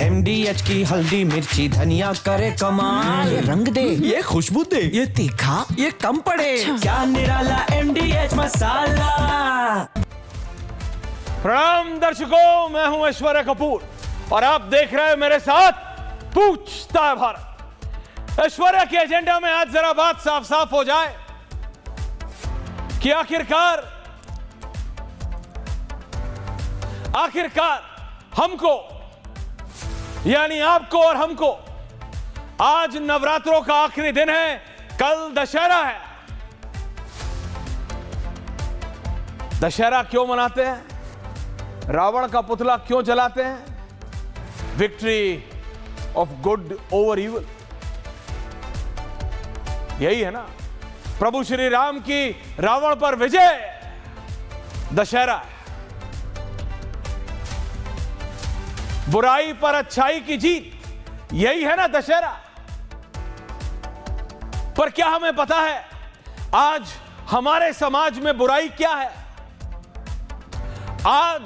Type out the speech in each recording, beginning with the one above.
MDH की हल्दी मिर्ची धनिया करे कमाल। ये रंग दे, ये खुशबू दे, ये तीखा, ये कम पड़े। क्या निराला MDH मसाला। प्रणाम दर्शकों, मैं हूं ऐश्वर्या कपूर और आप देख रहे हैं मेरे साथ पूछता है भारत। ऐश्वर्या के एजेंडा में आज जरा बात साफ साफ हो जाए कि आखिरकार हमको यानी आपको और हमको आज नवरात्रों का आखिरी दिन है, कल दशहरा है। दशहरा क्यों मनाते हैं? रावण का पुतला क्यों जलाते हैं? Victory of good over evil, यही है ना। प्रभु श्री राम की रावण पर विजय दशहरा है। बुराई पर अच्छाई की जीत, यही है ना दशहरा। पर क्या हमें पता है आज हमारे समाज में बुराई क्या है? आज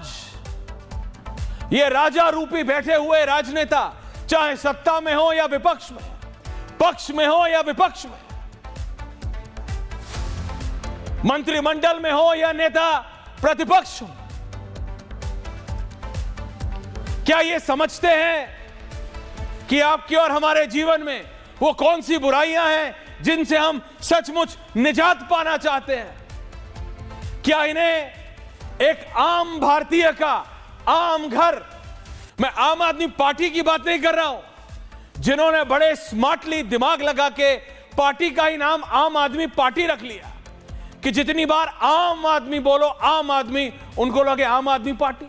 ये राजा रूपी बैठे हुए राजनेता, चाहे सत्ता में हो या विपक्ष में, पक्ष में हो या विपक्ष में, मंत्रिमंडल में हो या नेता प्रतिपक्ष हो, क्या ये समझते हैं कि आपके और हमारे जीवन में वो कौन सी बुराइयां हैं जिनसे हम सचमुच निजात पाना चाहते हैं? क्या इन्हें एक आम भारतीय का आम घर, मैं आम आदमी पार्टी की बात नहीं कर रहा हूं, जिन्होंने बड़े स्मार्टली दिमाग लगा के पार्टी का ही नाम आम आदमी पार्टी रख लिया कि जितनी बार आम आदमी बोलो आम आदमी, उनको लगे आम आदमी पार्टी।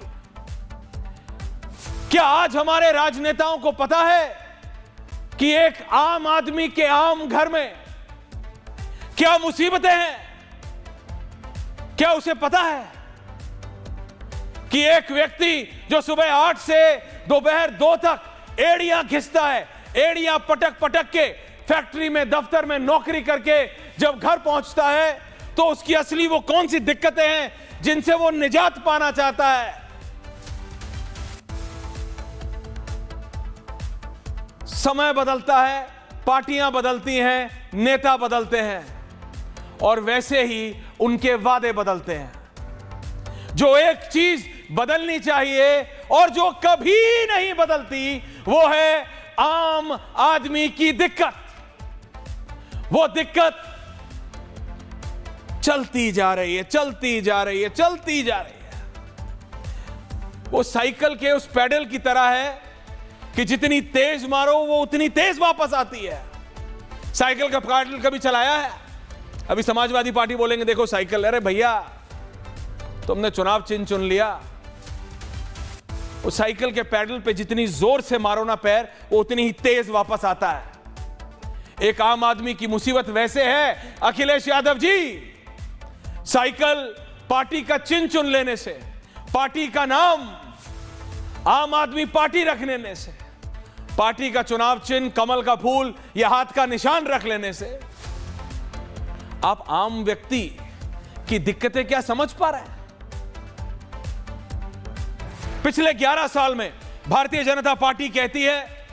क्या आज हमारे राजनेताओं को पता है कि एक आम आदमी के आम घर में क्या मुसीबतें हैं? क्या उसे पता है कि एक व्यक्ति जो सुबह 8 से दोपहर 2 तक एड़ियां घिसता है, एड़ियां पटक पटक के फैक्ट्री में दफ्तर में नौकरी करके जब घर पहुंचता है तो उसकी असली वो कौन सी दिक्कतें हैं जिनसे वो निजात पाना चाहता है? समय बदलता है, पार्टियां बदलती हैं, नेता बदलते हैं और वैसे ही उनके वादे बदलते हैं। जो एक चीज बदलनी चाहिए और जो कभी नहीं बदलती, वो है आम आदमी की दिक्कत। वो दिक्कत चलती जा रही है, चलती जा रही है, चलती जा रही है। वो साइकिल के उस पैडल की तरह है कि जितनी तेज मारो वो उतनी तेज वापस आती है। साइकिल का पैडल कभी चलाया है? अभी समाजवादी पार्टी बोलेंगे देखो साइकिल, अरे भैया तुमने चुनाव चिन्ह चुन लिया, उस साइकिल के पैडल पे जितनी जोर से मारो ना पैर, वो उतनी ही तेज वापस आता है। एक आम आदमी की मुसीबत वैसे है अखिलेश यादव जी, साइकिल पार्टी का चिन्ह चुन लेने से, पार्टी का नाम आम आदमी पार्टी रख लेने से, पार्टी का चुनाव चिन्ह कमल का फूल या हाथ का निशान रख लेने से आप आम व्यक्ति की दिक्कतें क्या समझ पा रहे हैं? पिछले 11 साल में भारतीय जनता पार्टी कहती है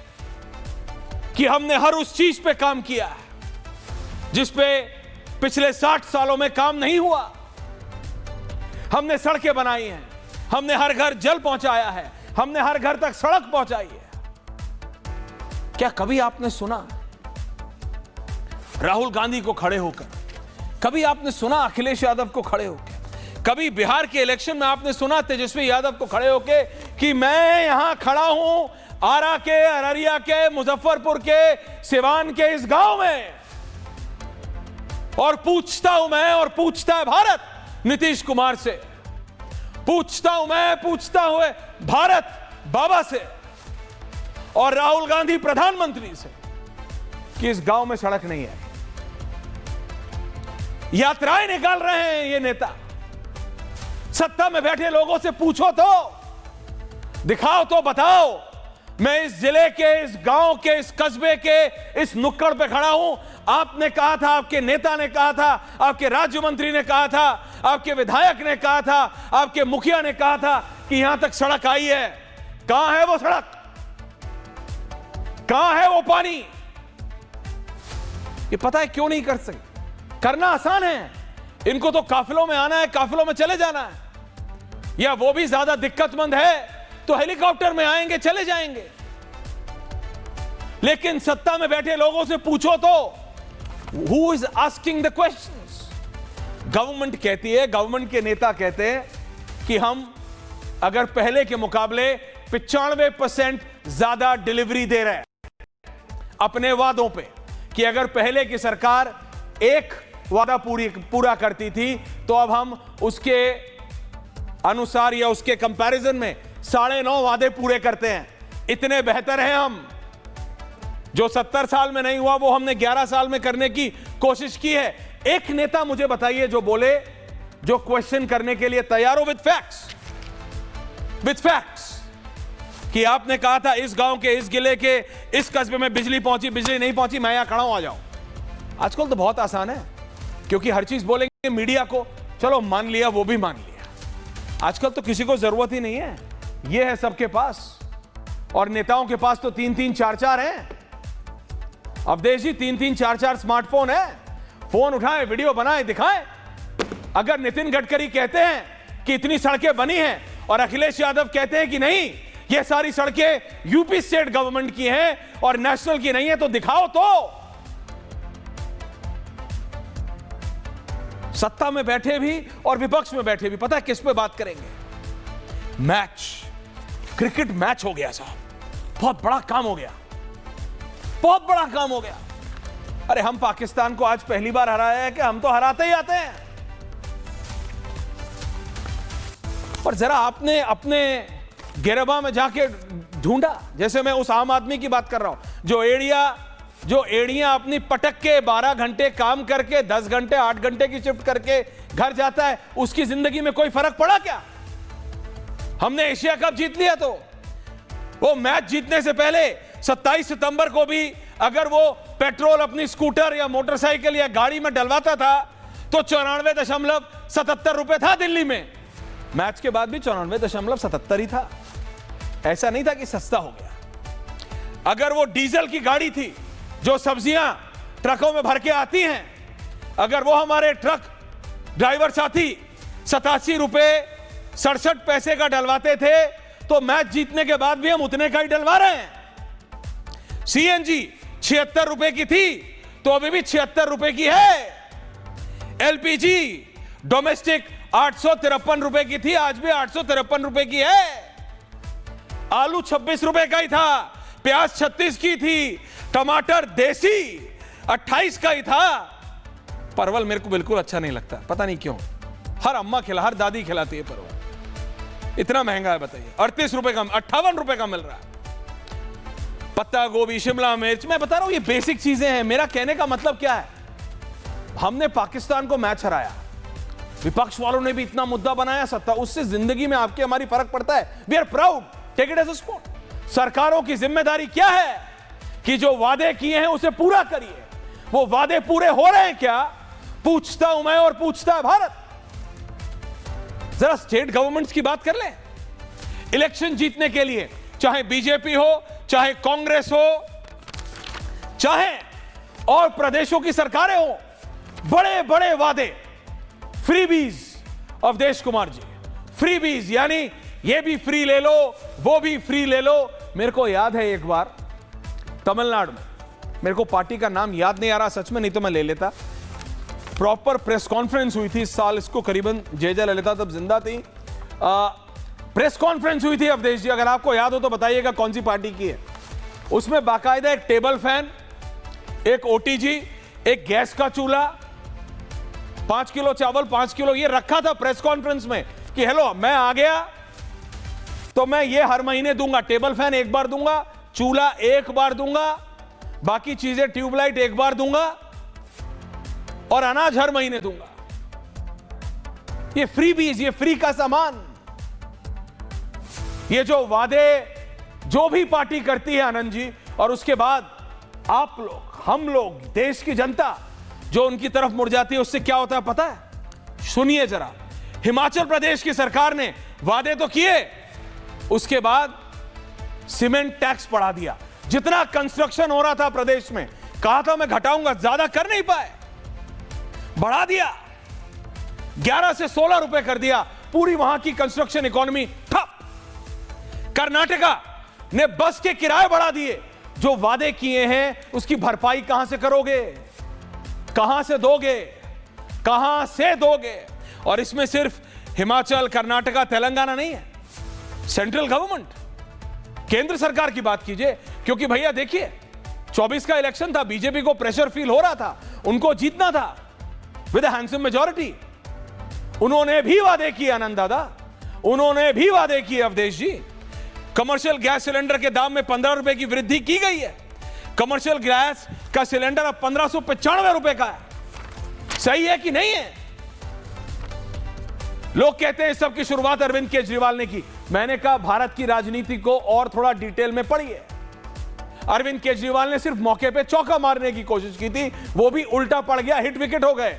कि हमने हर उस चीज पे काम किया है जिस पे पिछले 60 सालों में काम नहीं हुआ। हमने सड़कें बनाई हैं, हमने हर घर जल पहुंचाया है, हमने हर घर तक सड़क पहुंचाई है। क्या कभी आपने सुना राहुल गांधी को खड़े होकर? कभी आपने सुना अखिलेश यादव को खड़े होकर? कभी बिहार के इलेक्शन में आपने सुना तेजस्वी यादव को खड़े होकर कि मैं यहां खड़ा हूं आरा के, अररिया के, मुजफ्फरपुर के, सिवान के इस गांव में और पूछता हूं मैं और पूछता है भारत नीतीश कुमार से, पूछता हूं मैं, पूछता हुए भारत बाबा से और राहुल गांधी प्रधानमंत्री से कि इस गांव में सड़क नहीं है। यात्राएं निकाल रहे हैं ये नेता। सत्ता में बैठे लोगों से पूछो तो, दिखाओ तो, बताओ। मैं इस जिले के, इस गांव के, इस कस्बे के, इस नुक्कड़ पे खड़ा हूं। आपने कहा था, आपके नेता ने कहा था, आपके राज्य मंत्री ने कहा था, आपके विधायक ने कहा था, आपके मुखिया ने कहा था कि यहां तक सड़क आई है। कहां है वो सड़क? कहां है वो पानी? ये पता है क्यों नहीं कर सकते? करना आसान है, इनको तो काफिलों में आना है, काफिलों में चले जाना है, या वो भी ज्यादा दिक्कतमंद है तो हेलीकॉप्टर में आएंगे, चले जाएंगे। लेकिन सत्ता में बैठे लोगों से पूछो तो who is asking the questions? Government कहती है, गवर्नमेंट के नेता कहते हैं कि हम अगर पहले के मुकाबले 95% ज्यादा डिलीवरी दे रहे हैं अपने वादों पे, कि अगर पहले की सरकार एक वादा पूरा करती थी तो अब हम उसके अनुसार या उसके कंपैरिजन में 9.5 वादे पूरे करते हैं। इतने बेहतर हैं हम। जो 70 साल में नहीं हुआ वो हमने 11 साल में करने की कोशिश की है। एक नेता मुझे बताइए जो बोले, जो क्वेश्चन करने के लिए तैयार हो विद फैक्ट्स, कि आपने कहा था इस गांव के, इस जिले के, इस कस्बे में बिजली पहुंची, बिजली नहीं पहुंची, मैं यहां खड़ा हूं, आ जाओ। आजकल तो बहुत आसान है, क्योंकि हर चीज बोलेंगे मीडिया को, चलो मान लिया, वो भी मान लिया। आजकल तो किसी को जरूरत ही नहीं है, ये है सबके पास। और नेताओं के पास तो 3-3, 4-4 हैं। अवधेश जी 3-3, 4-4 स्मार्टफोन है, फोन उठाएं, वीडियो बनाएं, दिखाएं। अगर नितिन गडकरी कहते हैं कि इतनी सड़कें बनी हैं और अखिलेश यादव कहते हैं कि नहीं, ये सारी सड़कें यूपी स्टेट गवर्नमेंट की हैं और नेशनल की नहीं है, तो दिखाओ तो। सत्ता में बैठे भी और विपक्ष में बैठे भी पता है किस पे बात करेंगे? मैच, क्रिकेट मैच हो गया साहब, बहुत बड़ा काम हो गया, बहुत बड़ा काम हो गया। अरे हम पाकिस्तान को आज पहली बार हराया है कि हम तो हराते ही आते हैं। और जरा आपने अपने गिरबा में जाके ढूंढा, जैसे मैं उस आम आदमी की बात कर रहा हूं जो एड़ियां अपनी पटक के 12 घंटे काम करके 10 घंटे 8 घंटे की शिफ्ट करके घर जाता है, उसकी जिंदगी में कोई फर्क पड़ा क्या? हमने एशिया कप जीत लिया तो वो मैच जीतने से पहले 27 सितंबर को भी अगर वो पेट्रोल अपनी स्कूटर या मोटरसाइकिल या गाड़ी में डलवाता था तो 94.77 रुपए था दिल्ली में। मैच के बाद भी 94.77 ही था, ऐसा नहीं था कि सस्ता हो गया। अगर वो डीजल की गाड़ी थी जो सब्जियां ट्रकों में भर के आती हैं, अगर वो हमारे ट्रक ड्राइवर साथी 87 रुपए 67 पैसे का डलवाते थे तो मैच जीतने के बाद भी हम उतने का ही डलवा रहे हैं। सीएनजी 76 रुपए की थी तो अभी भी 76 रुपए की है। एलपीजी डोमेस्टिक 853 रुपए की थी, आज भी 853 रुपए की है। आलू 26 रुपए का ही था, प्याज 36 की थी, टमाटर देसी 28 का ही था। परवल मेरे को बिल्कुल अच्छा नहीं लगता, पता नहीं क्यों। हर दादी खिलाती है परवल, इतना महंगा है बताइए। 38 रुपए का, 58 रुपए का मिल रहा है। पत्ता गोभी, शिमला मिर्च, मैं बता रहा हूं ये बेसिक चीजें हैं। मेरा कहने का मतलब क्या है, हमने पाकिस्तान को मैच हराया, विपक्ष वालों ने भी इतना मुद्दा बनाया, सत्ता, उससे जिंदगी में आपके हमारी फर्क पड़ता है। We are proud, take it as a sport. सरकारों की जिम्मेदारी क्या है कि जो वादे किए हैं उसे पूरा करिए। वो वादे पूरे हो रहे हैं क्या, पूछता हूं मैं और पूछता है भारत। जरा स्टेट गवर्नमेंट्स की बात कर लें। इलेक्शन जीतने के लिए चाहे बीजेपी हो, चाहे कांग्रेस हो, चाहे और प्रदेशों की सरकारें हो, बड़े बड़े वादे, फ्रीबीज। अवधेश कुमार जी, फ्रीबीज यानी ये भी फ्री ले लो, वो भी फ्री ले लो। मेरे को याद है एक बार तमिलनाडु में, मेरे को पार्टी का नाम याद नहीं आ रहा सच में, नहीं तो मैं ले लेता। प्रॉपर प्रेस कॉन्फ्रेंस हुई थी इस साल, इसको करीबन जय ललिता तब जिंदा थी। प्रेस कॉन्फ्रेंस हुई थी अवधेश जी, अगर आपको याद हो तो बताइएगा कौन सी पार्टी की है। उसमें बाकायदा एक टेबल फैन, एक ओटीजी, एक गैस का चूल्हा, 5 किलो चावल, 5 किलो ये रखा था प्रेस कॉन्फ्रेंस में कि हेलो मैं आ गया तो मैं ये हर महीने दूंगा। टेबल फैन एक बार दूंगा, चूल्हा एक बार दूंगा, बाकी चीजें ट्यूबलाइट एक बार दूंगा और अनाज हर महीने दूंगा। ये फ्रीबीज, ये फ्री का सामान। ये जो वादे जो भी पार्टी करती है आनंद जी, और उसके बाद आप लोग, हम लोग, देश की जनता जो उनकी तरफ मुड़ जाती है, उससे क्या होता है पता है? सुनिए जरा। हिमाचल प्रदेश की सरकार ने वादे तो किए, उसके बाद सीमेंट टैक्स बढ़ा दिया, जितना कंस्ट्रक्शन हो रहा था प्रदेश में, कहा था मैं घटाऊंगा, ज्यादा कर नहीं पाए, बढ़ा दिया, 11 से 16 रुपए कर दिया, पूरी वहां की कंस्ट्रक्शन इकोनॉमी ठप। कर्नाटका ने बस के किराए बढ़ा दिए, जो वादे किए हैं उसकी भरपाई कहां से करोगे, कहां से दोगे, कहां से दोगे? और इसमें सिर्फ हिमाचल, कर्नाटका, तेलंगाना नहीं है, सेंट्रल गवर्नमेंट, केंद्र सरकार की बात कीजिए। क्योंकि भैया देखिए 24 का इलेक्शन था, बीजेपी को प्रेशर फील हो रहा था, उनको जीतना था विद हैंडसम मेजॉरिटी। उन्होंने भी वादे किए आनंद दादा, उन्होंने भी वादे किए अवधेश जी। कमर्शियल गैस सिलेंडर के दाम में 15 रुपए की वृद्धि की गई है। कमर्शियल गैस का सिलेंडर अब 1595 रुपए का है। सही है कि नहीं है? लोग कहते हैं सब की शुरुआत अरविंद केजरीवाल ने की। मैंने कहा भारत की राजनीति को और थोड़ा डिटेल में पढ़िए। अरविंद केजरीवाल ने सिर्फ मौके पे चौका मारने की कोशिश की थी, वो भी उल्टा पड़ गया, हिट विकेट हो गए।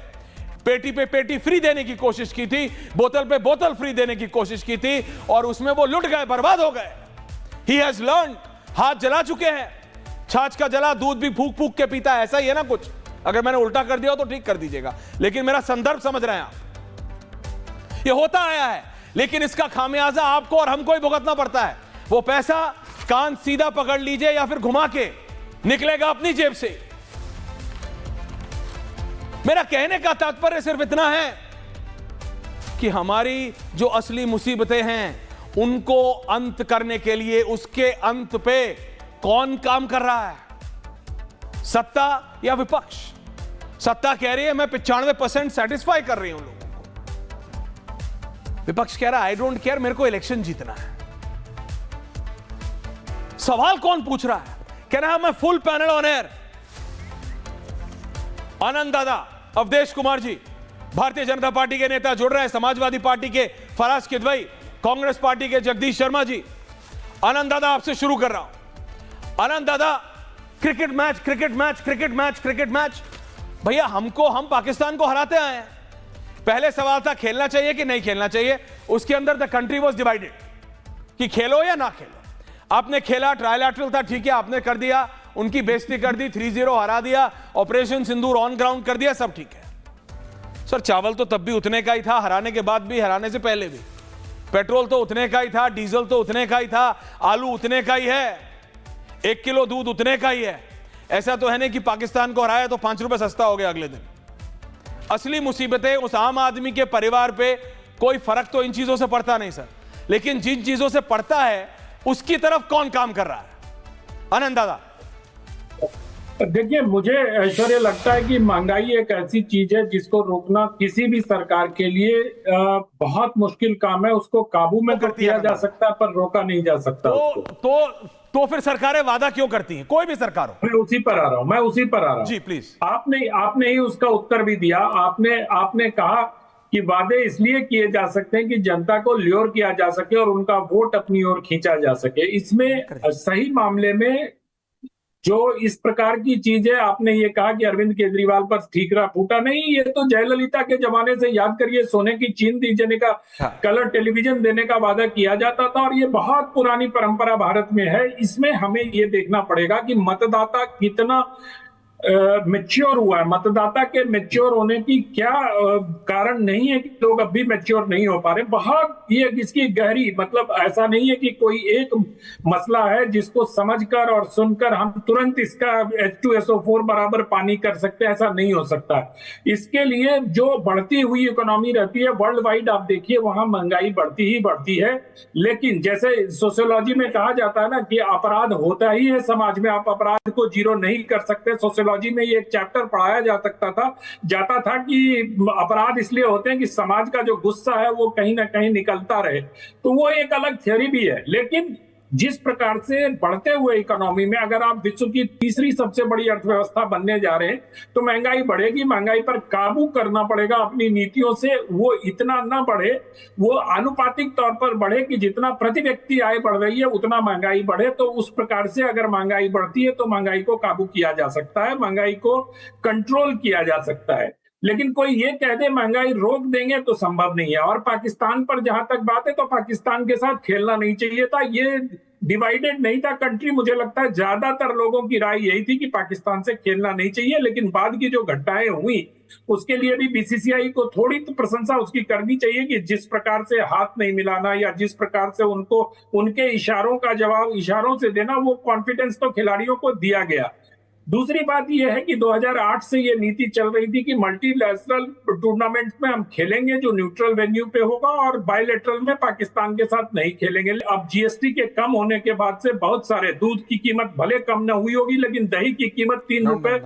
पेटी पे पेटी फ्री देने की कोशिश की थी, बोतल पे बोतल फ्री देने की कोशिश की थी, और उसमें वो लुट गए, बर्बाद हो गए। ही हैज लर्न, हाथ जला चुके हैं, छाछ का जला दूध भी फूक फूक के पीता है, ऐसा ही है ना कुछ। अगर मैंने उल्टा कर दिया हो तो ठीक कर दीजिएगा, लेकिन मेरा संदर्भ समझ रहे हैं आप। ये होता आया है, लेकिन इसका खामियाजा आपको और हमको ही भुगतना पड़ता है। वो पैसा कान सीधा पकड़ लीजिए या फिर घुमा के निकलेगा अपनी जेब से। मेरा कहने का तात्पर्य सिर्फ इतना है कि हमारी जो असली मुसीबतें हैं उनको अंत करने के लिए उसके अंत पे कौन काम कर रहा है, सत्ता या विपक्ष? सत्ता कह रही है मैं 95% सेटिस्फाई कर रही हूं लोगों को, विपक्ष कह रहा है आई डोंट केयर, मेरे को इलेक्शन जीतना है। सवाल कौन पूछ रहा है? कह रहा है मैं फुल पैनल ऑन एयर, आनंद दादा, अवधेश कुमार जी, भारतीय जनता पार्टी के नेता जुड़ रहे हैं, समाजवादी पार्टी के फराज किदवई, कांग्रेस पार्टी के जगदीश शर्मा जी। आनंद दादा आपसे शुरू कर रहा हूं। आनंद दादा, cricket match, cricket match, cricket match, cricket match, भैया हम पाकिस्तान को हराते आए हैं। पहले सवाल था खेलना चाहिए कि नहीं खेलना चाहिए, उसके अंदर द कंट्री वॉज डिवाइडेड कि खेलो या ना खेलो। आपने खेला, ट्रायलैटरल था, ठीक है, आपने कर दिया, उनकी बेइज्जती कर दी, 3-0 हरा दिया, ऑपरेशन सिंदूर ऑन ग्राउंड कर दिया, सब ठीक है। सर चावल तो तब भी उतने का ही था, हराने के बाद भी, हराने से पहले भी। पेट्रोल तो उतने का ही था, डीजल तो उतने का ही था, आलू उतने का ही है, 1 किलो दूध उतने का ही है। ऐसा तो है नहीं कि पाकिस्तान को हराया तो 5 रुपए सस्ता हो गया अगले दिन। असली मुसीबतें उस आम आदमी के परिवार पे कोई फर्क तो इन चीजों से पड़ता नहीं सर, लेकिन जिन चीजों से पड़ता है उसकी तरफ कौन काम कर रहा है? आनंद दादा। देखिए, मुझे ऐश्वर्य लगता है कि महंगाई एक ऐसी चीज है जिसको रोकना किसी भी सरकार के लिए बहुत मुश्किल काम है। उसको काबू में तो किया जा सकता है पर रोका नहीं जा सकता। तो फिर सरकारें वादा क्यों करती हैं, कोई भी सरकार हो? मैं उसी पर आ रहा हूं। जी प्लीज। आपने ही उसका उत्तर भी दिया। आपने कहा कि वादे इसलिए किए जा सकते हैं कि जनता को ल्योर किया जा सके और उनका वोट अपनी ओर खींचा जा सके। इसमें सही मामले में जो इस प्रकार की चीजें, आपने ये कहा कि अरविंद केजरीवाल पर ठीकरा फूटा, नहीं, ये तो जयललिता के जमाने से याद करिए, सोने की चीन देने का, कलर टेलीविजन देने का वादा किया जाता था, और ये बहुत पुरानी परंपरा भारत में है। इसमें हमें ये देखना पड़ेगा कि मतदाता कितना मैच्योर हुआ है। मतदाता के मैच्योर होने की क्या कारण नहीं है कि लोग अब भी मैच्योर नहीं हो पा रहे। बहुत ये इसकी गहरी, मतलब ऐसा नहीं है कि कोई एक मसला है जिसको समझकर और सुनकर हम तुरंत इसका H2SO4 बराबर पानी कर सकते हैं, ऐसा नहीं हो सकता। इसके लिए जो बढ़ती हुई इकोनॉमी रहती है वर्ल्ड वाइड, आप देखिए वहां महंगाई बढ़ती ही बढ़ती है। लेकिन जैसे सोशियोलॉजी में कहा जाता है ना कि अपराध होता ही है समाज में, आप अपराध को जीरो नहीं कर सकते। सोशियोलॉजी में ये एक चैप्टर पढ़ाया जाता था कि अपराध इसलिए होते हैं कि समाज का जो गुस्सा है वो कहीं ना कहीं निकलता रहे। तो वो एक अलग थ्योरी भी है। लेकिन जिस प्रकार से बढ़ते हुए इकोनॉमी में अगर आप विश्व की तीसरी सबसे बड़ी अर्थव्यवस्था बनने जा रहे हैं तो महंगाई बढ़ेगी। महंगाई पर काबू करना पड़ेगा अपनी नीतियों से। वो इतना ना बढ़े, वो आनुपातिक तौर पर बढ़े कि जितना प्रति व्यक्ति आय बढ़ रही है उतना महंगाई बढ़े। तो उस प्रकार से अगर महंगाई बढ़ती है तो महंगाई को काबू किया जा सकता है, महंगाई को कंट्रोल किया जा सकता है। लेकिन कोई ये कह दे महंगाई रोक देंगे तो संभव नहीं है। और पाकिस्तान पर जहां तक बात है तो पाकिस्तान के साथ खेलना नहीं चाहिए था। ये डिवाइडेड नहीं था कंट्री। मुझे लगता है ज्यादातर लोगों की राय यही थी कि पाकिस्तान से खेलना नहीं चाहिए, लेकिन बाद की जो घटनाएं हुई उसके लिए भी बीसीसीआई को थोड़ी तो प्रशंसा उसकी करनी चाहिए कि जिस प्रकार से हाथ नहीं मिलाना या जिस प्रकार से उनको उनके इशारों का जवाब इशारों से देना, वो कॉन्फिडेंस तो खिलाड़ियों को दिया गया। दूसरी बात यह है कि 2008 से ये नीति चल रही थी कि मल्टीलैटरल टूर्नामेंट में हम खेलेंगे जो न्यूट्रल वेन्यू पे होगा, और बायलैटरल में पाकिस्तान के साथ नहीं खेलेंगे। अब जीएसटी के कम होने के बाद से बहुत सारे, दूध की कीमत भले कम न हुई होगी लेकिन दही की कीमत 3 रुपए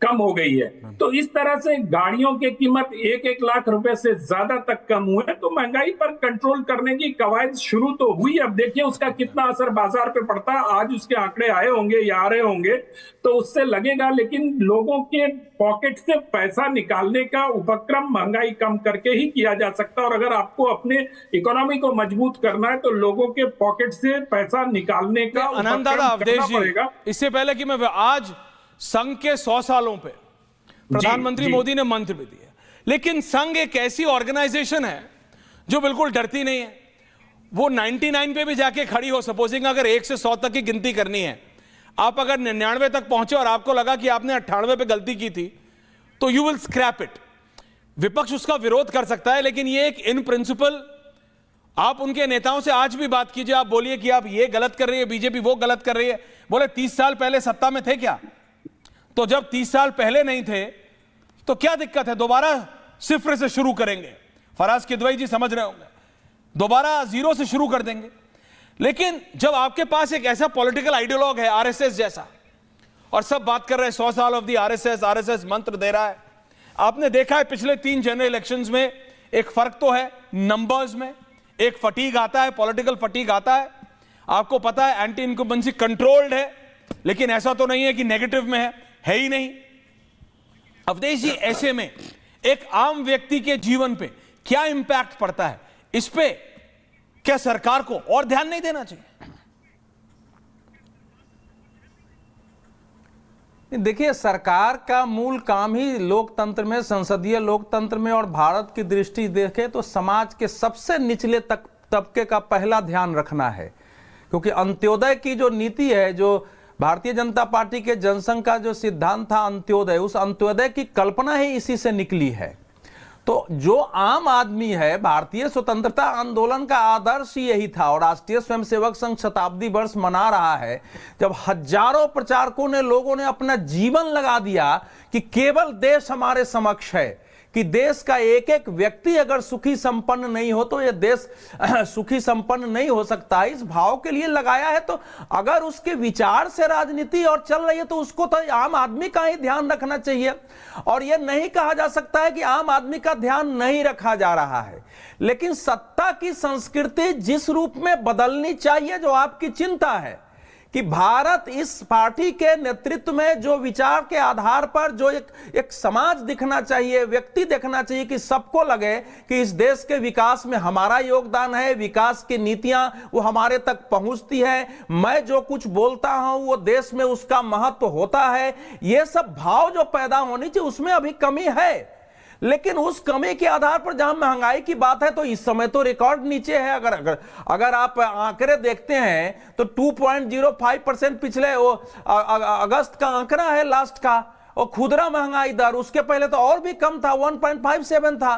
कम हो गई है। तो इस तरह से गाड़ियों की कीमत 1-1 लाख रुपए से ज्यादा तक कम हुए, तो महंगाई पर कंट्रोल करने की कवायद शुरू तो हुई। अब देखिए उसका कितना असर बाजार पे पड़ता है। आज उसके आंकड़े आए होंगे या आ रहे होंगे तो उससे लगेगा, लेकिन लोगों के पॉकेट से पैसा निकालने का उपक्रम महंगाई कम करके ही किया जा सकता है। और अगर आपको अपने इकोनॉमी को मजबूत करना है तो लोगों के पॉकेट से पैसा निकालने का आनंद दादा, अवधेश जी, इससे पहले कि मैं आज संघ के 100 सालों पे प्रधानमंत्री मोदी ने मंत्र भी दिया, लेकिन संघ एक ऐसी ऑर्गेनाइजेशन है जो बिल्कुल डरती नहीं है। वो 99 पे भी जाके खड़ी हो। सपोजिंग अगर 1 से 100 तक की गिनती करनी है, आप अगर 99 तक पहुंचे और आपको लगा कि आपने 98 पे गलती की थी तो यू विल स्क्रैप इट। विपक्ष उसका विरोध कर सकता है, लेकिन ये एक इन प्रिंसिपल, आप उनके नेताओं से आज भी बात कीजिए, आप बोलिए कि आप ये गलत कर रही है बीजेपी, वो गलत कर रही है। बोले 30 साल पहले सत्ता में थे क्या? तो जब 30 साल पहले नहीं थे तो क्या दिक्कत है? दोबारा सिफर से शुरू करेंगे। फराज किदवई जी समझ रहे होंगे, दोबारा जीरो से शुरू कर देंगे। लेकिन जब आपके पास एक ऐसा पॉलिटिकल आइडियोलॉग है आरएसएस जैसा, और सब बात कर रहे हैं 100 साल ऑफ द आरएसएस, आरएसएस मंत्र दे रहा है। आपने देखा है पिछले 3 जनरल इलेक्शंस में एक फर्क तो है नंबर्स में, एक फटीग आता है, पॉलिटिकल फटीग आता है। आपको पता है एंटी इनकम्बेंसी कंट्रोल्ड है, लेकिन ऐसा तो नहीं है कि नेगेटिव में है ही नहीं। अवधेश जी, ऐसे में एक आम व्यक्ति के जीवन पे क्या इंपैक्ट पड़ता है? इस पे क्या सरकार को और ध्यान नहीं देना चाहिए? देखिए, सरकार का मूल काम ही लोकतंत्र में, संसदीय लोकतंत्र में और भारत की दृष्टि देखें तो समाज के सबसे निचले तबके का पहला ध्यान रखना है। क्योंकि अंत्योदय की जो नीति है, जो भारतीय जनता पार्टी के जनसंघ का जो सिद्धांत था अंत्योदय, उस अंत्योदय की कल्पना ही इसी से निकली है। तो जो आम आदमी है, भारतीय स्वतंत्रता आंदोलन का आदर्श यही था। और राष्ट्रीय स्वयंसेवक संघ शताब्दी वर्ष मना रहा है जब हजारों प्रचारकों ने, लोगों ने अपना जीवन लगा दिया कि केवल देश हमारे समक्ष है, कि देश का एक एक व्यक्ति अगर सुखी संपन्न नहीं हो तो यह देश सुखी संपन्न नहीं हो सकता। इस भाव के लिए लगाया है। तो अगर उसके विचार से राजनीति और चल रही है तो उसको तो आम आदमी का ही ध्यान रखना चाहिए। और यह नहीं कहा जा सकता है कि आम आदमी का ध्यान नहीं रखा जा रहा है, लेकिन सत्ता की संस्कृति जिस रूप में बदलनी चाहिए, जो आपकी चिंता है कि भारत इस पार्टी के नेतृत्व में जो विचार के आधार पर जो एक समाज दिखना चाहिए, व्यक्ति देखना चाहिए कि सबको लगे कि इस देश के विकास में हमारा योगदान है, विकास की नीतियां वो हमारे तक पहुंचती है, मैं जो कुछ बोलता हूं वो देश में उसका महत्व होता है, ये सब भाव जो पैदा होनी चाहिए उसमें अभी कमी है। लेकिन उस कमी के आधार पर जहां महंगाई की बात है तो इस समय तो रिकॉर्ड नीचे है। अगर आप आंकड़े देखते हैं तो 2.05% पिछले वो अगस्त का आंकड़ा है लास्ट का। और खुदरा महंगाई दर उसके पहले तो और भी कम था, 1.57 था।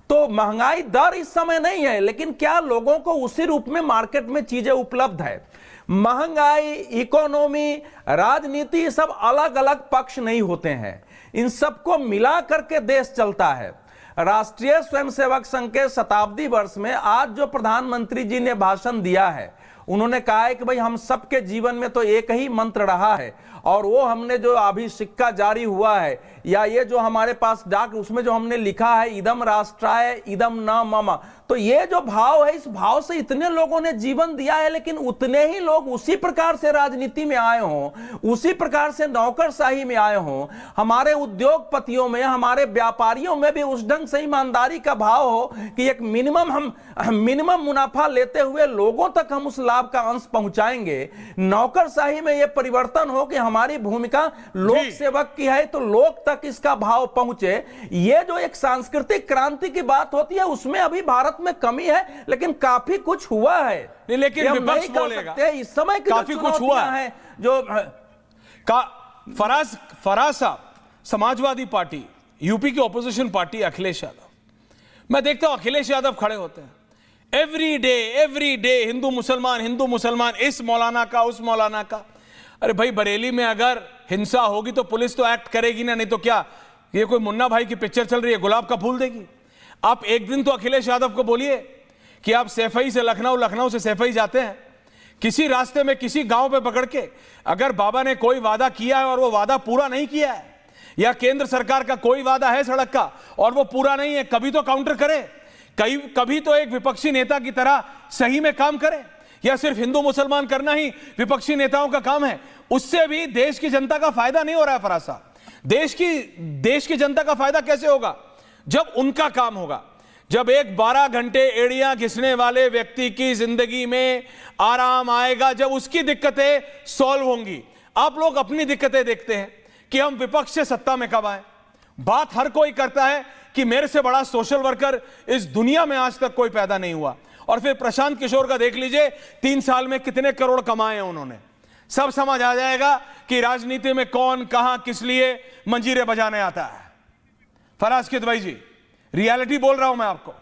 तो महंगाई दर इस समय नहीं है, लेकिन क्या लोगों को उसी रूप में मार्केट में चीजें उपलब्ध है? महंगाई, इकोनॉमी, राजनीति सब अलग अलग पक्ष नहीं होते हैं, इन सबको मिला करके देश चलता है। राष्ट्रीय स्वयंसेवक संघ के शताब्दी वर्ष में आज जो प्रधानमंत्री जी ने भाषण दिया है, उन्होंने कहा है कि भाई हम सबके जीवन में तो एक ही मंत्र रहा है, और वो हमने जो अभी सिक्का जारी हुआ है या ये जो हमारे पास डाक, उसमें जो हमने लिखा है इदम राष्ट्राय इदम न मम, तो ये जो भाव है, इस भाव से इतने लोगों ने जीवन दिया है, लेकिन उतने ही लोग उसी प्रकार से राजनीति में आए हों, उसी प्रकार से नौकरशाही में आए हों। हमारे उद्योगपतियों में, हमारे व्यापारियों में भी उस ढंग से ईमानदारी का भाव हो कि एक मिनिमम मुनाफा लेते हुए लोगों तक हम उस लाभ का अंश पहुंचाएंगे। नौकरशाही में यह परिवर्तन हो कि हमारी भूमिका लोक सेवक की है, तो लोक तक इसका भाव पहुंचे। ये जो एक सांस्कृतिक क्रांति की बात होती है, उसमें अभी भारत बढ़त में कमी है, लेकिन काफी कुछ हुआ है। नहीं, लेकिन ये हम विपक्ष नहीं कह बोलेगा सकते, इस समय की काफी जो कुछ हुआ चुनौतियां हैं जो फराज साहब, समाजवादी पार्टी, यूपी की ऑपोजिशन पार्टी अखिलेश यादव, मैं देखता हूं अखिलेश यादव खड़े होते हैं एवरी डे हिंदू मुसलमान, इस मौलाना का उस मौलाना का। अरे भाई, बरेली में अगर हिंसा होगी तो पुलिस तो एक्ट करेगी ना, नहीं तो क्या ये कोई मुन्ना भाई की पिक्चर चल रही है, गुलाब का फूल देगी? आप एक दिन तो अखिलेश यादव को बोलिए कि आप सैफई से लखनऊ, लखनऊ से सैफई जाते हैं, किसी रास्ते में किसी गांव पे पकड़ के अगर बाबा ने कोई वादा किया है और वो वादा पूरा नहीं किया है, या केंद्र सरकार का कोई वादा है सड़क का और वो पूरा नहीं है, कभी तो काउंटर करें, कभी तो एक विपक्षी नेता की तरह सही में काम करें। या सिर्फ हिंदू मुसलमान करना ही विपक्षी नेताओं का काम है? उससे भी देश की जनता का फायदा नहीं हो रहा है फराज साहब। देश की जनता का फायदा कैसे होगा? जब उनका काम होगा, जब एक 12 घंटे एड़ियां घिसने वाले व्यक्ति की जिंदगी में आराम आएगा, जब उसकी दिक्कतें सॉल्व होंगी। आप लोग अपनी दिक्कतें देखते हैं कि हम विपक्ष से सत्ता में कब आए। बात हर कोई करता है कि मेरे से बड़ा सोशल वर्कर इस दुनिया में आज तक कोई पैदा नहीं हुआ। और फिर प्रशांत किशोर का देख लीजिए, 3 साल में कितने करोड़ कमाए हैं उन्होंने। सब समझ आ जाएगा कि राजनीति में कौन कहां किस लिए मंजीरे बजाने आता है। फराज किदवई जी, रियलिटी बोल रहा हूं मैं आपको,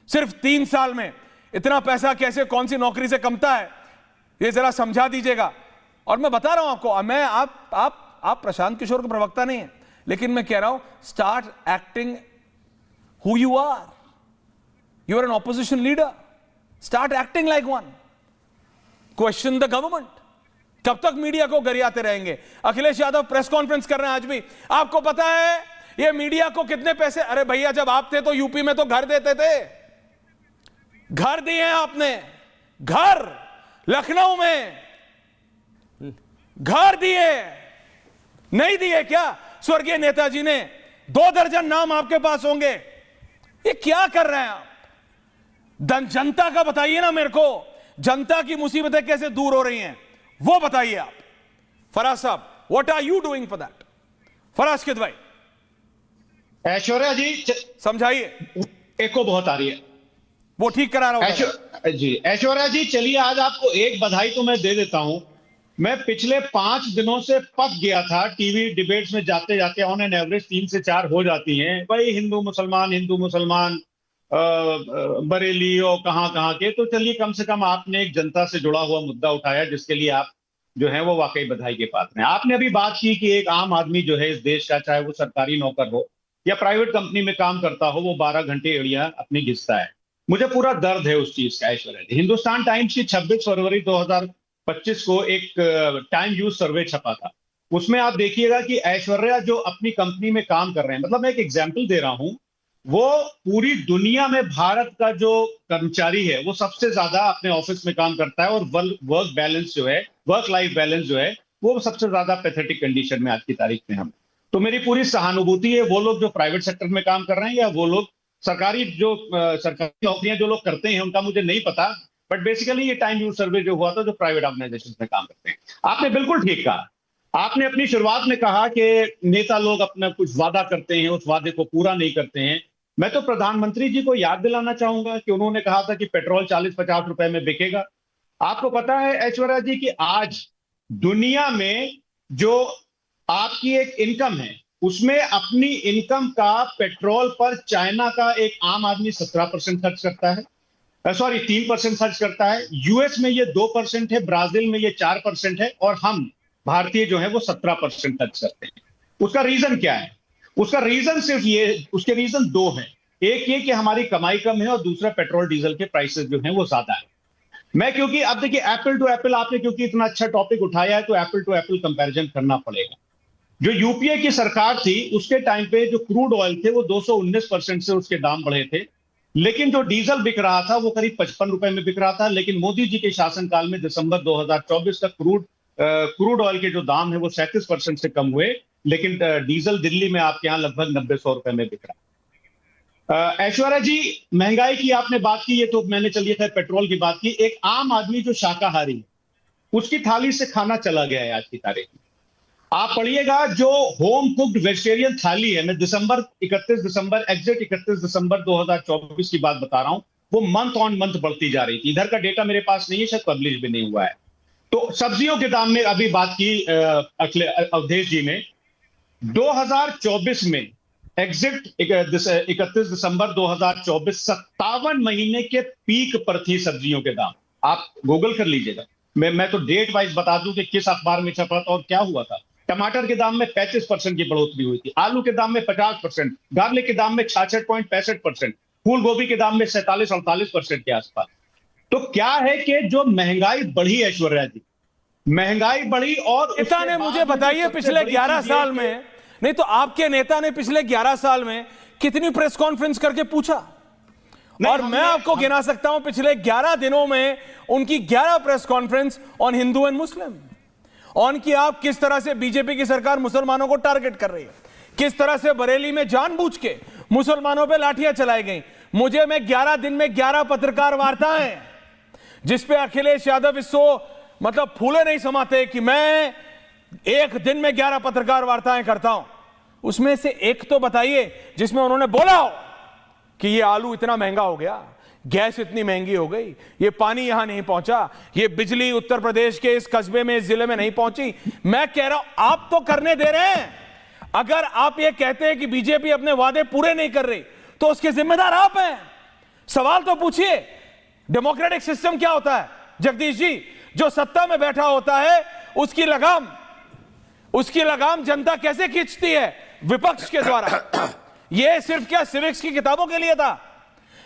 सिर्फ 3 साल में इतना पैसा कैसे कौन सी नौकरी से कमता है, ये जरा समझा दीजिएगा। और मैं बता रहा हूं आपको, मैं आप प्रशांत किशोर के प्रवक्ता नहीं है, लेकिन मैं कह रहा हूं, start acting who you are. You are an opposition leader, start acting like one, question the government. कब तक मीडिया को गरियाते रहेंगे? अखिलेश यादव प्रेस कॉन्फ्रेंस कर रहे हैं आज भी। आपको पता है ये मीडिया को कितने पैसे? अरे भैया, जब आप थे तो यूपी में तो घर देते थे, घर दिए हैं आपने, घर लखनऊ में घर दिए, नहीं दिए क्या? स्वर्गीय नेताजी ने 2 दर्जन नाम आपके पास होंगे। ये क्या कर रहे हैं आप? जनता का बताइए ना मेरे को, जनता की मुसीबतें कैसे दूर हो रही हैं वो बताइए आप। फराज साहब, what are you doing for that? Faraz Kidwai, Aishwarya ji समझाइए। एको बहुत आ रही है, वो ठीक करा रहा हूं जी। ऐश्वर्या जी, चलिए आज आपको एक बधाई तो मैं दे देता हूं। मैं पिछले 5 दिनों से पक गया था, टीवी डिबेट्स में जाते जाते ऑन एन एवरेज 3 से 4 हो जाती हैं भाई, हिंदू मुसलमान बरेली और कहां के। तो चलिए, कम से कम आपने एक जनता से जुड़ा हुआ मुद्दा उठाया, जिसके लिए आप जो है वो वाकई बधाई के पात्र हैं। आपने अभी बात की कि एक आम आदमी जो है इस देश का, चाहे वो सरकारी नौकर हो या प्राइवेट कंपनी में काम करता हो, वो 12 घंटे एड़ियां अपनी घिसता है। मुझे पूरा दर्द है उस चीज का। ऐश्वर्या जी, हिंदुस्तान टाइम्स की 26 फरवरी 2025 को एक टाइम यूज सर्वे छपा था। उसमें आप देखिएगा कि ऐश्वर्या जो अपनी कंपनी में काम कर रहे हैं, मतलब मैं एक एग्जाम्पल दे रहा हूं, वो पूरी दुनिया में भारत का जो कर्मचारी है वो सबसे ज्यादा अपने ऑफिस में काम करता है, और वर्क बैलेंस जो है, वर्क लाइफ बैलेंस जो है, वो सबसे ज्यादा पैथेटिक कंडीशन में आज की तारीख में हम। तो मेरी पूरी सहानुभूति है वो लोग जो प्राइवेट सेक्टर में काम कर रहे हैं, या वो लोग सरकारी नौकरियां जो लोग करते हैं, उनका मुझे नहीं पता, बट बेसिकली ये टाइम यूज सर्वे जो हुआ था, जो प्राइवेट ऑर्गेनाइजेशन में काम करते हैं। आपने बिल्कुल ठीक कहा। आपने अपनी शुरुआत में कहा कि नेता लोग अपना कुछ वादा करते हैं, उस वादे को पूरा नहीं करते हैं। मैं तो प्रधानमंत्री जी को याद दिलाना चाहूंगा कि उन्होंने कहा था कि पेट्रोल 40-50 रुपए में बिकेगा। आपको पता है ऐश्वर्या जी कि आज दुनिया में जो आपकी एक इनकम है, उसमें अपनी इनकम का पेट्रोल पर चाइना का एक आम आदमी 17% खर्च करता है, 3% खर्च करता है। यूएस में ये 2% है, ब्राजील में ये 4% है, और हम भारतीय जो है वो 17% खर्च करते हैं। उसका रीजन क्या है? उसका रीजन सिर्फ ये, उसके रीजन 2 हैं। एक ये कि हमारी कमाई कम है, और दूसरा पेट्रोल डीजल के प्राइसेस जो हैं वो ज्यादा है। मैं क्योंकि अब देखिए, एप्पल टू एप्पल आपने क्योंकि इतना अच्छा टॉपिक उठाया है, तो एप्पल टू एप्पल कंपैरिजन करना पड़ेगा। जो यूपीए की सरकार थी उसके टाइम पे जो क्रूड ऑयल थे वो 219% से उसके दाम बढ़े थे, लेकिन जो डीजल बिक रहा था वो करीब 55 रुपए में बिक रहा था। लेकिन मोदी जी के शासनकाल में दिसंबर 2024 तक क्रूड ऑयल के जो दाम है वो 37% से कम हुए, लेकिन डीजल दिल्ली में आपके यहाँ लगभग 90-100 रुपए में बिक रहा है। ऐश्वर्या जी, महंगाई की आपने बात की, ये तो मैंने चलिए खैर पेट्रोल की बात की। एक आम आदमी जो शाकाहारी है, उसकी थाली से खाना चला गया है आज की तारीख में। आप पढ़िएगा, जो होम कुक्ड वेजिटेरियन थाली है, मैं 31 दिसंबर एग्जैक्ट 31 दिसंबर 2024 की बात बता रहा हूं, वो मंथ ऑन मंथ बढ़ती जा रही थी। इधर का डेटा मेरे पास नहीं है, शायद पब्लिश भी नहीं हुआ है। तो सब्जियों के दाम में अभी बात की अवधेश जी ने, 2024 में एग्जिट 31 दिसंबर 2024 57 महीने के पीक पर थी सब्जियों के दाम। आप गूगल कर लीजिएगा, मैं तो डेट वाइज बता दूं कि किस अखबार में छपा था और क्या हुआ था। टमाटर के दाम में 35% की बढ़ोतरी हुई थी, आलू के दाम में 50%, गार्लिक के दाम में 66.65%, फूल गोभी के दाम में 47-48% के आसपास। तो क्या है कि जो महंगाई बढ़ी, ऐश्वर्या जी, महंगाई बढ़ी, और नेता ने मुझे बताइए पिछले 11 साल में, नहीं तो आपके नेता ने पिछले 11 साल में कितनी प्रेस कॉन्फ्रेंस करके पूछा? और मैं आपको गिना सकता हूं पिछले 11 दिनों में उनकी 11 press conference on Hindu and Muslim, on कि आप किस तरह से बीजेपी की सरकार मुसलमानों को टारगेट कर रही है, किस तरह से बरेली में जानबूझ के मुसलमानों पे लाठियां चलाई गई। मुझे में 11 दिन में 11 पत्रकार वार्ताएं, जिसपे अखिलेश यादव इसको मतलब फूले नहीं समाते कि मैं एक दिन में 11 पत्रकार वार्ताएं करता हूं। उसमें से एक तो बताइए जिसमें उन्होंने बोला हो कि ये आलू इतना महंगा हो गया, गैस इतनी महंगी हो गई, ये पानी यहां नहीं पहुंचा, ये बिजली उत्तर प्रदेश के इस कस्बे में, इस जिले में नहीं पहुंची। मैं कह रहा हूं आप तो करने दे रहे हैं। अगर आप ये कहते हैं कि बीजेपी अपने वादे पूरे नहीं कर रही तो उसके जिम्मेदार आप हैं। सवाल तो पूछिए, डेमोक्रेटिक सिस्टम क्या होता है जगदीश जी? जो सत्ता में बैठा होता है उसकी लगाम जनता कैसे खींचती है? विपक्ष के द्वारा। यह सिर्फ क्या सिविक्स की किताबों के लिए था?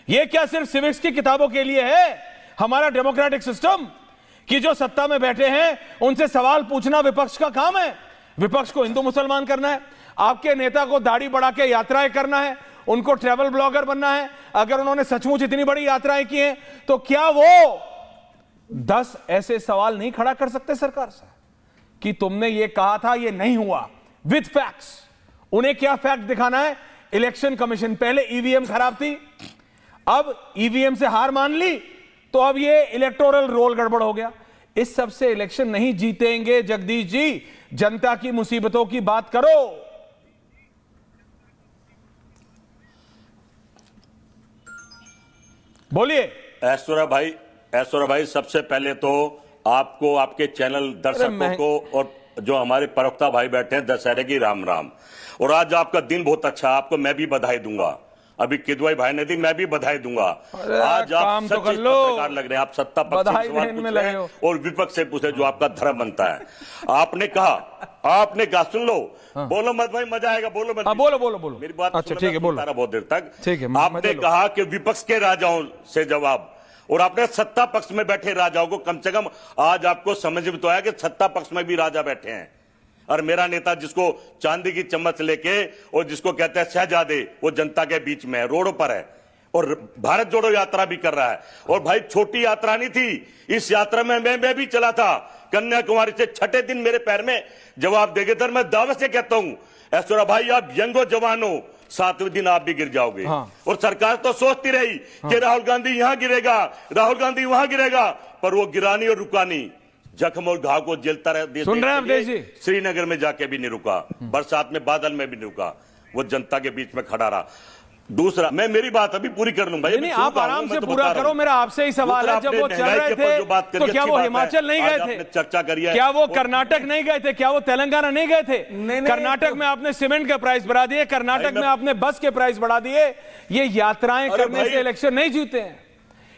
यह क्या सिर्फ सिविक्स की किताबों के लिए है हमारा डेमोक्रेटिक सिस्टम कि जो सत्ता में बैठे हैं उनसे सवाल पूछना विपक्ष का काम है? विपक्ष को हिंदू मुसलमान करना है, आपके नेता को दाढ़ी बढ़ा के यात्राएं करना है, उनको ट्रैवल ब्लॉगर बनना है। अगर उन्होंने सचमुच इतनी बड़ी यात्राएं की हैं तो क्या वो 10 ऐसे सवाल नहीं खड़ा कर सकते सरकार से कि तुमने ये कहा था, ये नहीं हुआ, विद फैक्ट्स? उन्हें क्या फैक्ट दिखाना है? इलेक्शन कमीशन पहले ईवीएम खराब थी, अब ईवीएम से हार मान ली तो अब ये इलेक्टोरल रोल गड़बड़ हो गया। इस सब से इलेक्शन नहीं जीतेंगे जगदीश जी। जनता की मुसीबतों की बात करो। बोलिए। ऐश्वर्या भाई, सबसे पहले तो आपको, आपके चैनल दर्शकों को और जो हमारे प्रवक्ता भाई बैठे हैं, दशहरे की राम राम। और आज आपका दिन बहुत अच्छा, आपको मैं भी बधाई दूंगा। अभी किदवाई भाई ने दी, मैं भी बधाई दूंगा। आज आप सच्चे पत्रकार लग रहे हैं। आप सत्ता पक्ष से सवाल पूछ रहे हैं और विपक्ष से पूछ रहे, जो आपका धर्म बनता है। आपने कहा सुन लो, बोलो मत भाई, मजा आएगा, बोलो मत। बोलो मेरी बात। अच्छा ठीक है, बोलो बहुत देर तक। ठीक है। आपने कहा कि विपक्ष के राजाओं से जवाब, और आपने सत्ता पक्ष में बैठे राजाओं को, कम से कम आज आपको समझ में तो आया कि सत्ता पक्ष में भी राजा बैठे हैं। और मेरा नेता जिसको चांदी की चम्मच लेके और जिसको कहते हैं शहजादे, वो जनता के बीच में है, रोडों पर है और भारत जोड़ो यात्रा भी कर रहा है। और भाई छोटी यात्रा नहीं थी, इस यात्रा में मैं भी चला था कन्याकुमारी से। छठे दिन मेरे पैर में जवाब देंगे सर। मैं दावे से कहता हूं ऐश्वर्या भाई, आप यंग हो, जवान हो, 7वें दिन आप भी गिर जाओगे। और सरकार तो सोचती रही कि राहुल गांधी यहां गिरेगा, राहुल गांधी वहां गिरेगा, पर वो गिरा नहीं और रुका नहीं। जख्म और घाव को झेलता रहा। सुन रहे हैं अवधेश जी? श्रीनगर में जाके भी नहीं रुका, बरसात में, बादल में भी नहीं रुका, वो जनता के बीच में खड़ा रहा। दूसरा, मैं मेरी बात अभी पूरी कर लूं भाई। नहीं, आप आराम से पूरा करो। मेरा आपसे ही सवाल है, जब वो चल रहे थे तो क्या वो हिमाचल नहीं गए थे? चर्चा करिए। क्या वो कर्नाटक नहीं गए थे? क्या वो तेलंगाना नहीं गए थे? कर्नाटक में आपने सीमेंट के प्राइस बढ़ा दिए, कर्नाटक में आपने बस के प्राइस बढ़ा दिए। ये यात्राएं करने से इलेक्शन नहीं जीते हैं।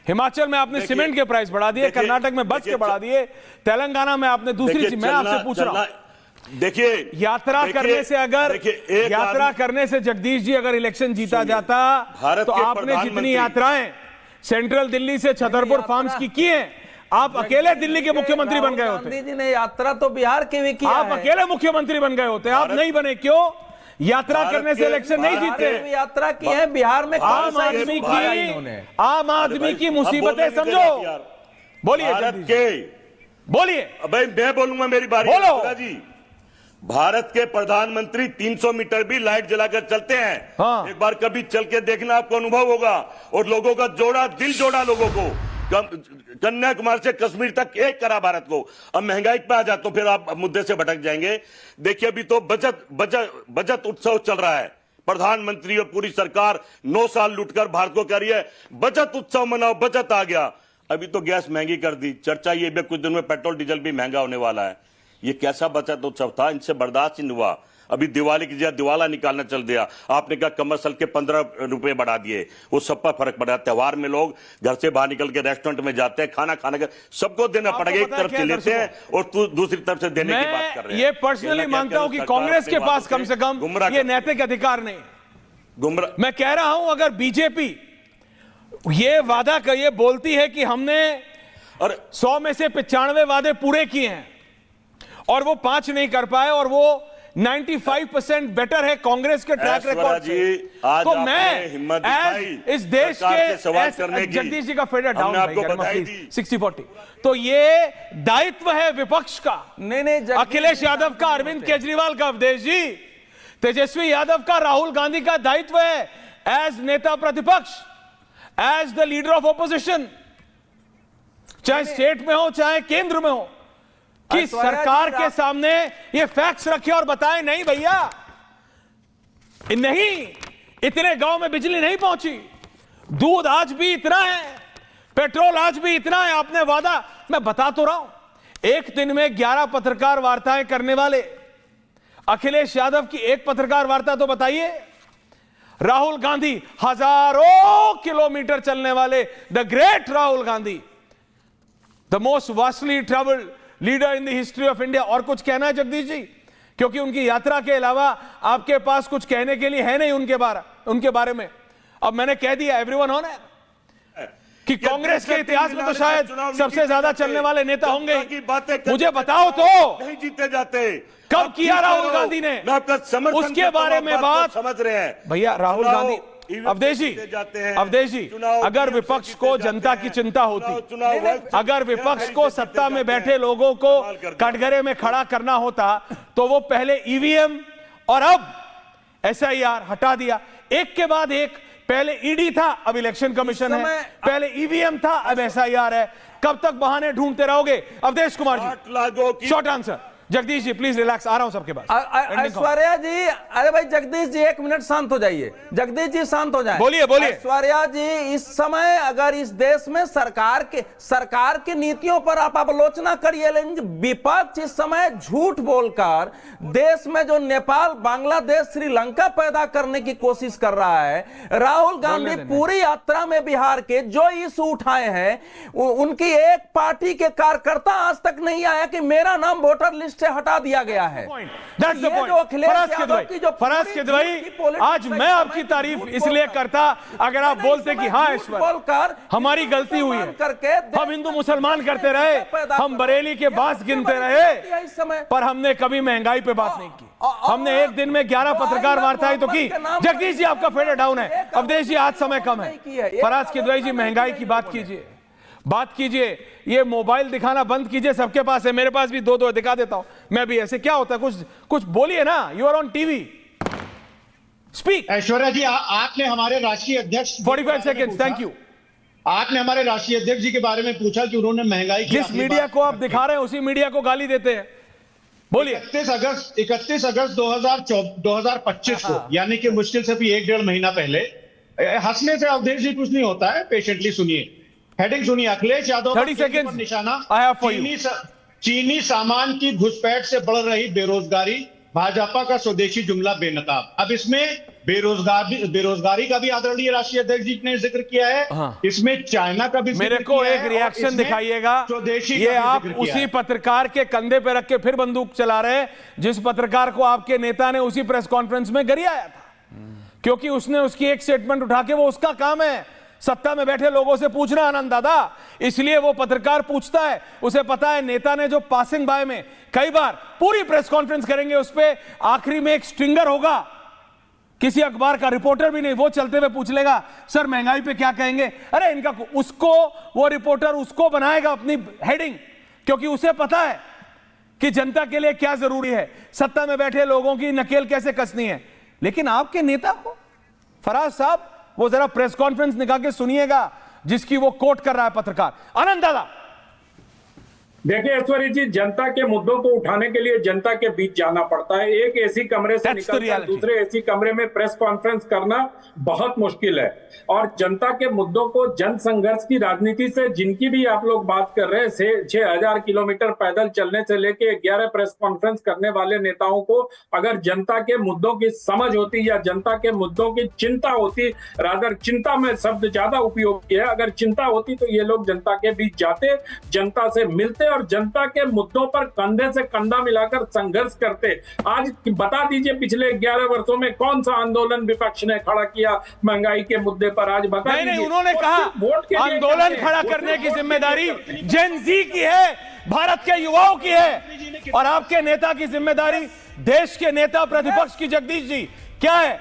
हिमाचल में आपने सीमेंट के प्राइस बढ़ा दिए, कर्नाटक में बस के बढ़ा दिए, तेलंगाना में आपने दूसरी चीज। मैं आपसे पूछ रहा हूं, देखिए यात्रा करने से, अगर यात्रा करने से जगदीश जी अगर इलेक्शन जीता जाता तो आपने जितनी यात्राएं सेंट्रल दिल्ली से छतरपुर फार्म्स की हैं, आप अकेले दिल्ली के मुख्यमंत्री बन गए होते। गांधी जी ने यात्रा तो बिहार के भी किया, आप अकेले मुख्यमंत्री बन गए होते। आप नहीं बने, क्यों? यात्रा करने से इलेक्शन नहीं जीते। यात्रा की है बिहार में, आम आदमी की मुसीबतें समझो। बोलिए बोलिए। भाई मैं बोलूंगा, मेरी बारी। बोलो जी। भारत के प्रधानमंत्री 300 मीटर भी लाइट जलाकर चलते हैं। एक बार कभी चल के देखना, आपको अनुभव होगा। और लोगों का दिल जोड़ा लोगों को, कन्याकुमारी से कश्मीर तक एक करा भारत को। अब महंगाई पे आ जाता हूं, फिर आप मुद्दे से भटक जाएंगे। देखिए अभी तो बचत उत्सव चल रहा है। प्रधानमंत्री और पूरी सरकार 9 साल लूटकर भारत को कह रही है बचत उत्सव मनाओ, बचत आ गया। अभी तो गैस महंगी कर दी, चर्चा ये भी कुछ दिन में पेट्रोल डीजल भी महंगा होने वाला है। ये कैसा बचत उत्सव था, इनसे बर्दाश्त नहीं हुआ। अभी दिवाली की जगह दिवाला निकालना चल दिया। आपने कहा कमर्शियल के 15 रुपए बढ़ा दिए, वो सब पर फर्क पड़ा। त्योहार में लोग घर से बाहर निकल के रेस्टोरेंट में जाते हैं, खाना खाने का सबको देना पड़ेगा। एक तरफ से लेते हैं और दूसरी तरफ से देने की बात कर रहे हैं। ये पर्सनली मानता हूं कि कांग्रेस के पास कम से कम ये नैतिक अधिकार नहीं। गुमराह मैं कह रहा हूं अगर बीजेपी ये वादा कर ये बोलती है कि हमने 100 में से 95 वादे पूरे किए हैं और वो 5 नहीं कर पाए और वो 95% बेटर है कांग्रेस के ट्रैक रिकॉर्ड से, तो मैं इस देश के सवाल करने की जगदीश जी का फेडर डाउन आपको बधाई दी। 60-40 तो ये दायित्व है विपक्ष का, नहीं अखिलेश यादव का, अरविंद केजरीवाल का, अवधेश जी, तेजस्वी यादव का, राहुल गांधी का दायित्व है एज नेता प्रतिपक्ष, as the leader of opposition, चाहे स्टेट में हो चाहे केंद्र में हो, कि सरकार के सामने ये फैक्ट्स रखे और बताएं नहीं भैया नहीं, इतने गांव में बिजली नहीं पहुंची, दूध आज भी इतना है, पेट्रोल आज भी इतना है, आपने वादा, मैं बता तो रहा हूं। एक दिन में 11 पत्रकार वार्ताएं करने वाले अखिलेश यादव की एक पत्रकार वार्ता तो बताइए। राहुल गांधी हजारों किलोमीटर चलने वाले the great Rahul Gandhi, the most vastly travelled leader in the history of India. और कुछ कहना है जगदीश जी? क्योंकि उनकी यात्रा के अलावा आपके पास कुछ कहने के लिए है नहीं उनके बारे में। अब मैंने कह दिया, एवरीवन ऑन है कि कांग्रेस के इतिहास में तो शायद सबसे ज्यादा चलने वाले नेता होंगे। मुझे बताओ तो नहीं जीते जाते, कब किया राहुल गांधी ने उसके बारे में बात? समझ रहे हैं भैया राहुल गांधी, अवधेश जी, अगर विपक्ष को जनता की चिंता होती, अगर विपक्ष को सत्ता में बैठे लोगों को कटघरे में खड़ा करना होता तो वो पहले ईवीएम और अब एसआईआर हटा दिया, एक के बाद एक। पहले ईडी था, अब इलेक्शन कमीशन है, पहले ईवीएम था, अब एसआईआर है। कब तक बहाने ढूंढते रहोगे? Avdhesh Kumar ji, short answer. Jagdish ji please relax, आ रहा हूं सबके पास। ऐश्वर्या जी, अरे भाई जगदीश जी 1 मिनट शांत हो जाइए। जगदीश जी शांत हो जाएं। बोलिए। ऐश्वर्या जी, इस समय अगर इस देश में सरकार के नीतियों पर आप आलोचना करिए, लेकिन विपक्ष इस समय झूठ बोलकर देश में जो नेपाल, बांग्लादेश, श्रीलंका पैदा करने की कोशिश कर रहा है। राहुल गांधी पूरी यात्रा में बिहार के जो इशू उठाए हैं, उनकी एक पार्टी के कार्यकर्ता आज तक नहीं आया कि मेरा नाम वोटर लिस्ट से हटा दिया गया है। फराज किदवई, आज मैं आपकी तारीफ इसलिए करता अगर आप बोलते कि हाँ ईश्वर हमारी गलती हुई है, हम हिंदू मुसलमान करते रहे, हम बरेली के बास गिनते रहे, पर हमने कभी महंगाई पे बात नहीं की। हमने एक दिन में 11 पत्रकार वार्ताएं तो की। जगदीश जी आपका फेडर डाउन है, अवधेश जी आज समय कम है। फराज किदवई जी महंगाई की बात कीजिए, ये मोबाइल दिखाना बंद कीजिए, सबके पास है, मेरे पास भी 2 दिखा देता हूं मैं भी। ऐसे क्या होता है? कुछ बोलिए ना, you are on TV, speak. Aishwarya ji, आपने हमारे राष्ट्रीय अध्यक्ष 45 सेकंड्स, थैंक यू। आपने हमारे राष्ट्रीय अध्यक्ष जी के बारे में पूछा कि उन्होंने महंगाई की, जिस मीडिया को आप दिखा रहे हैं उसी मीडिया को गाली देते हैं। बोलिए। 31 अगस्त 2025 को, यानी कि मुश्किल से भी 1-1.5 महीना पहले, हंसने से अवधेश जी कुछ नहीं होता है, पेशेंटली सुनिए। हेडिंग सुनिए, अखिलेश यादव 30 सेकंड निशाना, चीनी सामान की घुसपैठ से बढ़ रही बेरोजगारी, भाजपा का स्वदेशी जुमला बेनकाब। अब इसमें बेरोजगारी का भी आदरणीय राष्ट्रीय अध्यक्ष जी ने जिक्र किया है। हाँ। इसमें चाइना का भी मेरे को एक रिएक्शन दिखाइएगा। ये आप उसी पत्रकार के कंधे पे रख के फिर बंदूक चला रहे हैं जिस पत्रकार को आपके नेता ने उसी प्रेस कॉन्फ्रेंस में गरियाया था, क्योंकि उसने उसकी एक स्टेटमेंट उठा के, वो उसका काम है सत्ता में बैठे लोगों से पूछना आनंद दादा, इसलिए वो पत्रकार पूछता है। उसे पता है नेता ने जो पासिंग बाय में कई बार पूरी प्रेस कॉन्फ्रेंस करेंगे, उस पे आखिरी में एक स्ट्रिंगर होगा, किसी अखबार का रिपोर्टर भी नहीं, वो चलते हुए पूछ लेगा सर महंगाई पे क्या कहेंगे। अरे इनका उसको, वो रिपोर्टर उसको बनाएगा अपनी हेडिंग, क्योंकि उसे पता है कि जनता के लिए क्या जरूरी है, सत्ता में बैठे लोगों की नकेल कैसे कसनी है। लेकिन आपके नेता को, फराज साहब, वो जरा प्रेस कॉन्फ्रेंस निकाल के सुनिएगा जिसकी वो कोट कर रहा है पत्रकार। आनंद दादा, देखिए ऐश्वर्य जी, जनता के मुद्दों को उठाने के लिए जनता के बीच जाना पड़ता है। एक एसी कमरे से That's the निकलकर reality. दूसरे एसी कमरे में प्रेस कॉन्फ्रेंस करना बहुत मुश्किल है। और जनता के मुद्दों को जन संघर्ष की राजनीति से जिनकी भी आप लोग बात कर रहे हैं, 6,000 किलोमीटर पैदल चलने से लेके 11 प्रेस कॉन्फ्रेंस करने वाले नेताओं को अगर जनता के मुद्दों की समझ होती या जनता के मुद्दों की चिंता होती, रादर चिंता में शब्द ज्यादा उपयोग किया है, अगर चिंता होती तो ये लोग जनता के बीच जाते, जनता से मिलते और जनता के मुद्दों पर कंधे से कंधा मिलाकर संघर्ष करते। आज बता दीजिए पिछले 11 वर्षों में कौन सा आंदोलन विपक्ष ने खड़ा किया महंगाई के मुद्दे पर? आज बता नहीं दीजिए। नहीं, उन्होंने कहा आंदोलन खड़ा करने की जिम्मेदारी जेन जी की है, भारत के युवाओं की है, और आपके नेता की जिम्मेदारी, देश के नेता प्रतिपक्ष की जगदीश जी, क्या है?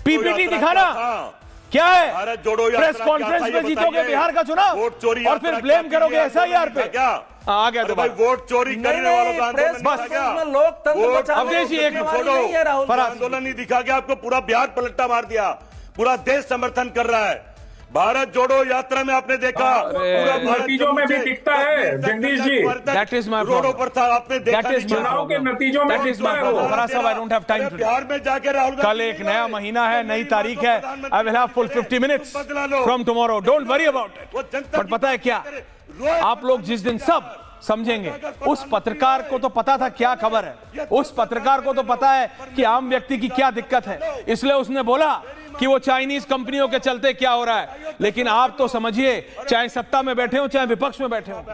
पीपीटी दिखाना क्या है? भारत जोड़ो प्रेस कॉन्फ्रेंस में जीतोगे बिहार का चुनाव वोट चोरी और फिर ब्लेम करोगे एसआईआर पे? क्या आ गया भाई, दोबारा। वोट चोरी करने वालों का आंदोलन बस दिखा क्या? लोकतंत्र वोट- बचाने अवधेश जी, की एक मिनट जिम्मेवारी छोड़ो। नहीं है राहुल। फराज। आंदोलन नहीं दिखा गया आपको, पूरा बिहार पलटा मार दिया, पूरा देश समर्थन कर रहा है। भारत जोड़ो यात्रा में आपने देखा पूरा भारत नतीजों में भी दिखता है Jagdish ji. That is my रोडों problem. पर था, आपने देखा That is नहीं my क्या? चुनाव के नतीजों में That is my दिखता है problem. वो। फराज साहब, I don't have time अरे today. बिहार में जाके राहुल कल गांधी एक जी नया गए। महीना है, नई तारीख है। I will have full 50 minutes बदला लो। From tomorrow, don't worry about वो इट। जनता बट पता है क्या, रोए- आप लोग जिस दिन सब समझेंगे, उस पत्रकार को तो पता था क्या खबर है, उस पत्रकार को तो पता है कि आम व्यक्ति की क्या दिक्कत है, इसलिए उसने बोला कि वो चाइनीज कंपनियों के चलते क्या हो रहा है। लेकिन आप तो समझिए, चाहे सत्ता में बैठे हो चाहे विपक्ष में बैठे हो,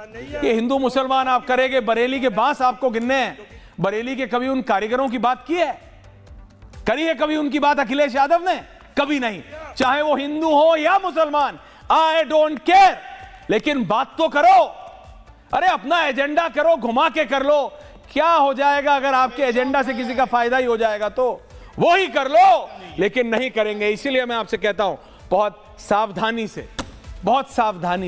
ये हिंदू मुसलमान आप करेंगे, बरेली के बांस आपको गिनने हैं। बरेली के कभी उन कारीगरों की बात की है? करी है कभी उनकी बात अखिलेश यादव ने? कभी नहीं। चाहे वो हिंदू हो या मुसलमान, आई डोंट केयर, लेकिन बात तो करो। अरे अपना एजेंडा करो, घुमा के कर लो। क्या हो जाएगा अगर आपके एजेंडा से किसी का फायदा ही हो जाएगा तो वो ही कर लो, लेकिन नहीं करेंगे। इसीलिए मैं आपसे कहता हूं, बहुत सावधानी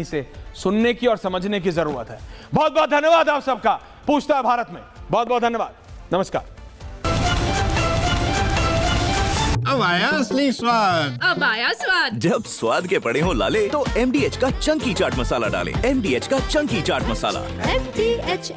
से सुनने की और समझने की जरूरत है। बहुत बहुत धन्यवाद आप सबका। पूछता है भारत में, बहुत बहुत धन्यवाद। नमस्कार। अब आया असली स्वाद। अब आया स्वाद। जब स्वाद के पड़े हो लाले तो MDH का चंकी चाट मसाला डालें। MDH का चंकी चाट मसाला। MDH